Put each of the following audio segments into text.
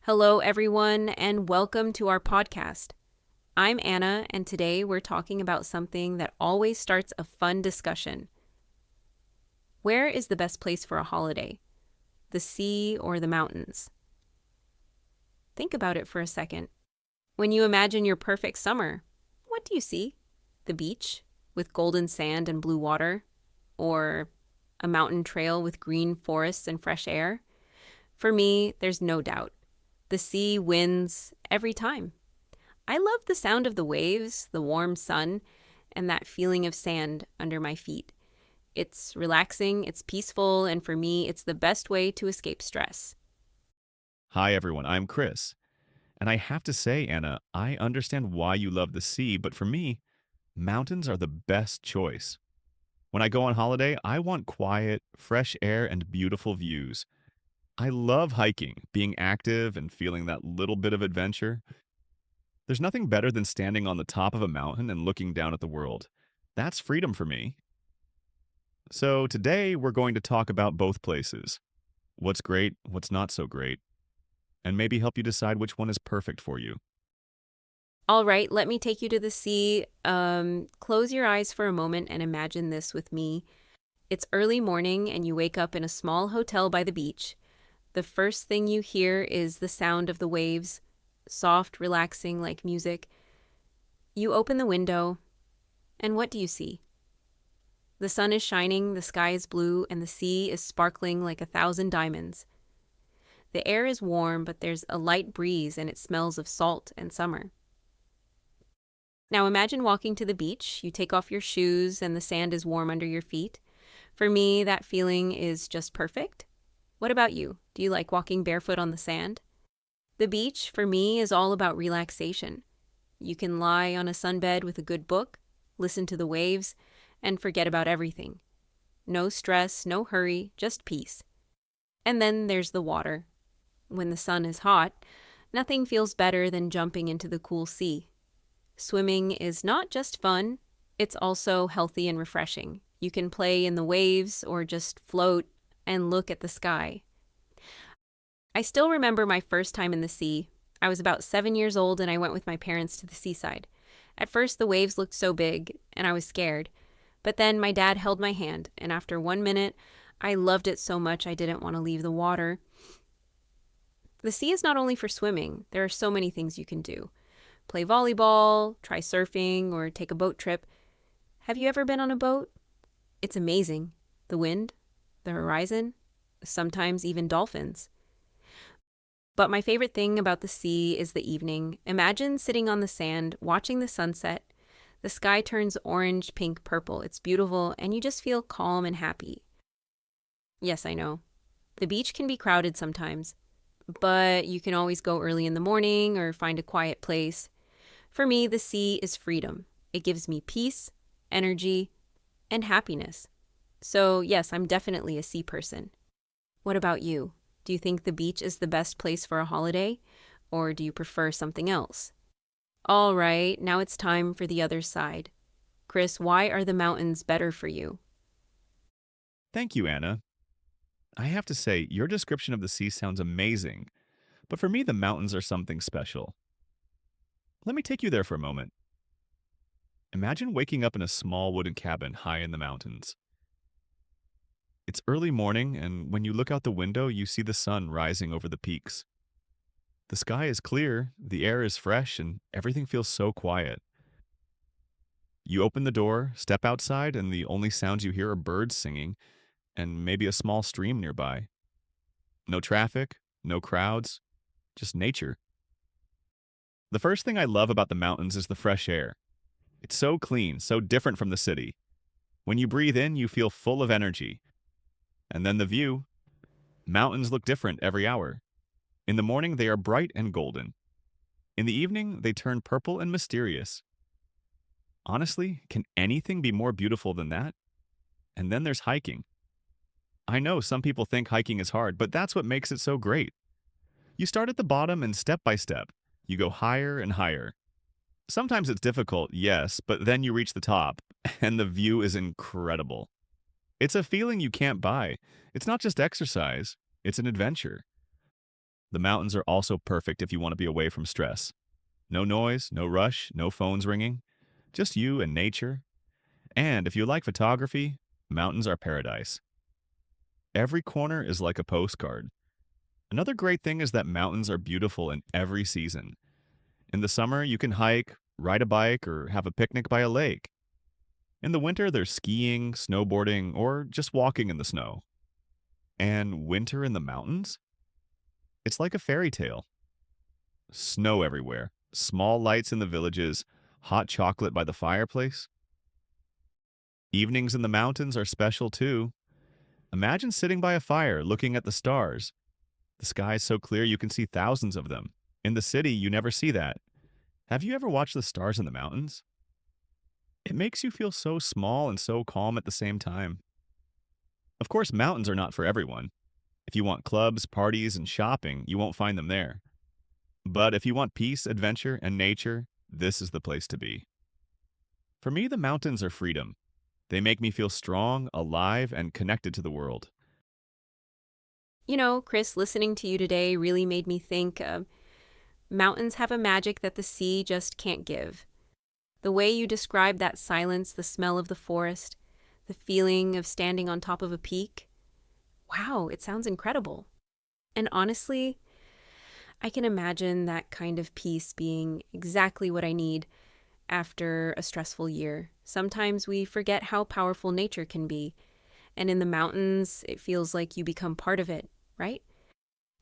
Hello, everyone, and welcome to our podcast. I'm Anna, and today we're talking about something that always starts a fun discussion. Where is the best place for a holiday? The sea or the mountains? Think about it for a second. When you imagine your perfect summer, what do you see? The beach with golden sand and blue water? Or a mountain trail with green forests and fresh air? For me, there's no doubt. The sea wins every time. I love the sound of the waves, the warm sun, and that feeling of sand under my feet. It's relaxing, it's peaceful, and for me, it's the best way to escape stress. Hi, everyone. I'm Chris. And I have to say, Anna, I understand why you love the sea, but for me, mountains are the best choice. When I go on holiday, I want quiet, fresh air, and beautiful views. I love hiking, being active, and feeling that little bit of adventure. There's nothing better than standing on the top of a mountain and looking down at the world. That's freedom for me. So today, we're going to talk about both places. What's great, what's not so great, and maybe help you decide which one is perfect for you. All right, let me take you to the sea. Close your eyes for a moment and imagine this with me. It's early morning, and you wake up in a small hotel by the beach. The first thing you hear is the sound of the waves, soft, relaxing like music. You open the window, and what do you see? The sun is shining, the sky is blue, and the sea is sparkling like 1,000 diamonds. The air is warm, but there's a light breeze and it smells of salt and summer. Now imagine walking to the beach. You take off your shoes and the sand is warm under your feet. For me, that feeling is just perfect. What about you? Do you like walking barefoot on the sand? The beach, for me, is all about relaxation. You can lie on a sunbed with a good book, listen to the waves, and forget about everything. No stress, no hurry, just peace. And then there's the water. When the sun is hot, nothing feels better than jumping into the cool sea. Swimming is not just fun, it's also healthy and refreshing. You can play in the waves or just float and look at the sky. I still remember my first time in the sea. I was about 7 years old and I went with my parents to the seaside. At first, the waves looked so big and I was scared. But then my dad held my hand, and after 1 minute, I loved it so much I didn't want to leave the water. The sea is not only for swimming, there are so many things you can do. Play volleyball, try surfing, or take a boat trip. Have you ever been on a boat? It's amazing. The wind, the horizon, sometimes even dolphins. But my favorite thing about the sea is the evening. Imagine sitting on the sand, watching the sunset. The sky turns orange, pink, purple. It's beautiful, and you just feel calm and happy. Yes, I know. The beach can be crowded sometimes, but you can always go early in the morning or find a quiet place. For me, the sea is freedom. It gives me peace, energy, and happiness. So, yes, I'm definitely a sea person. What about you? Do you think the beach is the best place for a holiday, or do you prefer something else? All right, now it's time for the other side. Chris, why are the mountains better for you? Thank you, Anna. I have to say, your description of the sea sounds amazing, but for me, the mountains are something special. Let me take you there for a moment. Imagine waking up in a small wooden cabin high in the mountains. It's early morning, and when you look out the window, you see the sun rising over the peaks. The sky is clear, the air is fresh, and everything feels so quiet. You open the door, step outside, and the only sounds you hear are birds singing and maybe a small stream nearby. No traffic, no crowds, just nature. The first thing I love about the mountains is the fresh air. It's so clean, so different from the city. When you breathe in, you feel full of energy. And then the view. Mountains look different every hour. In the morning, they are bright and golden. In the evening, they turn purple and mysterious. Honestly, can anything be more beautiful than that? And then there's hiking. I know some people think hiking is hard, but that's what makes it so great. You start at the bottom and step by step, you go higher and higher. Sometimes it's difficult, yes, but then you reach the top, and the view is incredible. It's a feeling you can't buy. It's not just exercise, it's an adventure. The mountains are also perfect if you want to be away from stress. No noise, no rush, no phones ringing. Just you and nature. And if you like photography, mountains are paradise. Every corner is like a postcard. Another great thing is that mountains are beautiful in every season. In the summer, you can hike, ride a bike, or have a picnic by a lake. In the winter, there's skiing, snowboarding, or just walking in the snow. And winter in the mountains? It's like a fairy tale. Snow everywhere, small lights in the villages, hot chocolate by the fireplace. Evenings in the mountains are special too. Imagine sitting by a fire looking at the stars. The sky is so clear you can see thousands of them. In the city, you never see that. Have you ever watched the stars in the mountains? It makes you feel so small and so calm at the same time. Of course, mountains are not for everyone. If you want clubs, parties, and shopping, you won't find them there. But if you want peace, adventure, and nature, this is the place to be. For me, the mountains are freedom. They make me feel strong, alive, and connected to the world. You know, Chris, listening to you today really made me think mountains have a magic that the sea just can't give. The way you described that silence, the smell of the forest, the feeling of standing on top of a peak. Wow, it sounds incredible. And honestly, I can imagine that kind of peace being exactly what I need after a stressful year. Sometimes we forget how powerful nature can be, and in the mountains, it feels like you become part of it, right?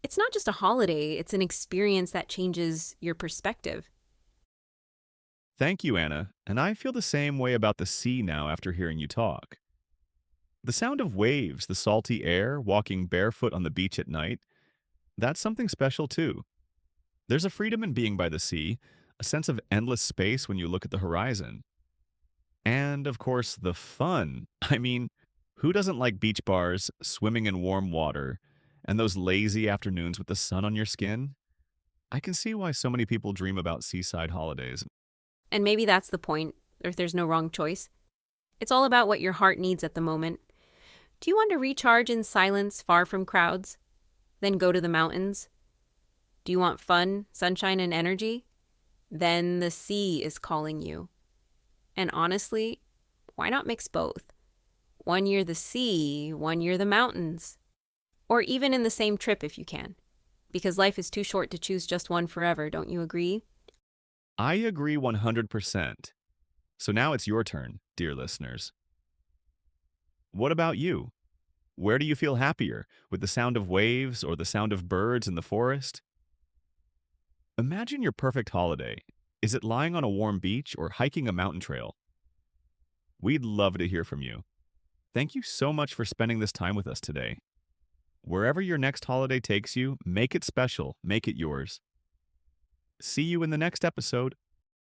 It's not just a holiday, it's an experience that changes your perspective. Thank you, Anna, and I feel the same way about the sea now after hearing you talk. The sound of waves, the salty air, walking barefoot on the beach at night, that's something special too. There's a freedom in being by the sea, a sense of endless space when you look at the horizon. And, of course, the fun. I mean, who doesn't like beach bars, swimming in warm water, and those lazy afternoons with the sun on your skin? I can see why so many people dream about seaside holidays. And maybe that's the point, or if there's no wrong choice. It's all about what your heart needs at the moment. Do you want to recharge in silence, far from crowds? Then go to the mountains. Do you want fun, sunshine, and energy? Then the sea is calling you. And honestly, why not mix both? 1 year the sea, 1 year the mountains. Or even in the same trip if you can. Because life is too short to choose just one forever, don't you agree? I agree 100%. So now it's your turn, dear listeners. What about you? Where do you feel happier, with the sound of waves or the sound of birds in the forest? Imagine your perfect holiday. Is it lying on a warm beach or hiking a mountain trail? We'd love to hear from you. Thank you so much for spending this time with us today. Wherever your next holiday takes you, make it special, make it yours. See you in the next episode.